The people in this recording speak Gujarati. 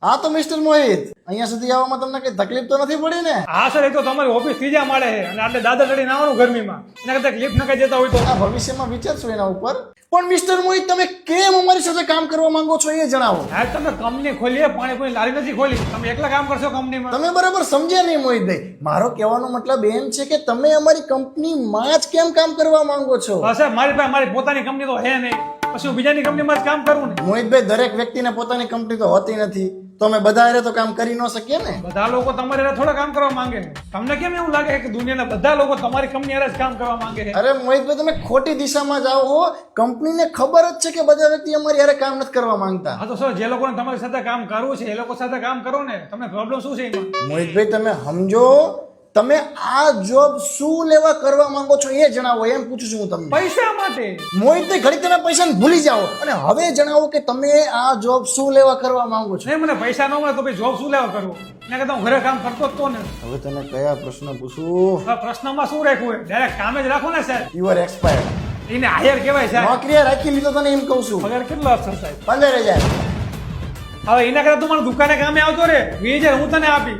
હા તો મિસ્ટર મોહિત, અહીંયા સુધી આવવામાં તમને કઈ તકલીફ તો નથી પડી ને? હા સર, એ તો તમારી ઓફિસ ત્રીજા માળે છે અને આટલે દાદર ચડીને આવવાનું ગરમીમાં, એના કરતા ક્લિપ નખાઈ જતા હોય તો. આ ભવિષ્યમાં વિચારશું એના ઉપર. પણ મિસ્ટર મોહિત, તમે કેમ અમારી સાથે કામ કરવા માંગો છો એ જણાવો. હા, તમે કંપની ખોલીએ, પાણીપુરી લારી નથી ખોલી, તમે એકલા કામ કરશો કંપનીમાં? તમે બરાબર સમજ્યા નહીં મોહિતભાઈ. મારો કહેવાનો મતલબ એમ છે કે તમે અમારી કંપનીમાં જ કેમ કામ કરવા માંગો છો? હા સર, મારી પાસે મારી પોતાની કંપની તો હે નહીં, પછી હું બીજાની કંપનીમાં જ કામ કરું ને. મોહિતભાઈ, દરેક વ્યક્તિને પોતાની કંપની તો હોતી નથી, તો અમે બધા હારે તો કામ કરી ન શકીએ ને. બધા લોકો તમારે હારે થોડા કામ કરવા માંગે છે. તમને કેમ એવું લાગે કે દુનિયાના બધા લોકો તમારી કંપની હારે જ કામ કરવા માંગે છે? અરે મોહિતભાઈ, તમે ખોટી દિશામાં જાઓ હો. કંપનીને ખબર જ છે કે બધા વ્યક્તિ અમારી હારે કામ નથી કરવા માંગતા. હા તો સર, જે લોકોને તમારી સાથે કામ કરવું છે એ લોકો સાથે કામ કરો ને. તમને પ્રોબ્લેમ શું છે એમાં? મોહિતભાઈ, તમે સમજો, તમે આ જોબ શું લેવા કરવા માંગો છો એ જણાવો, એમ પૂછું છું હું તમને. પૈસા માટે. મોહિતભાઈ, ઘડી તમે પૈસાને ભૂલી જાઓ અને હવે જણાવો કે તમે આ જોબ શું લેવા કરવા માંગો છો. નહીં, મને પૈસા ન મળે તો ભાઈ જોબ શું લેવા કરવો? એના કરતા હું ઘરે કામ કરતો જ તો ને. હવે તમે કયા પ્રશ્ન પૂછું? હવે પ્રશ્નમાં શું રાખ્યું હોય? ડાયરેક્ટ કામે જ રાખો ને સાહેબ. You are expired. એને હાયર કહેવાય સાહેબ. નોકરી રાખી લીધો તને એમ કહું છું. પગાર કેટલો આપશો સાહેબ? 15,000. હવે એના કરતા તું મારા દુકાને કામે આવતો રે, 20,000 હું તને આપી.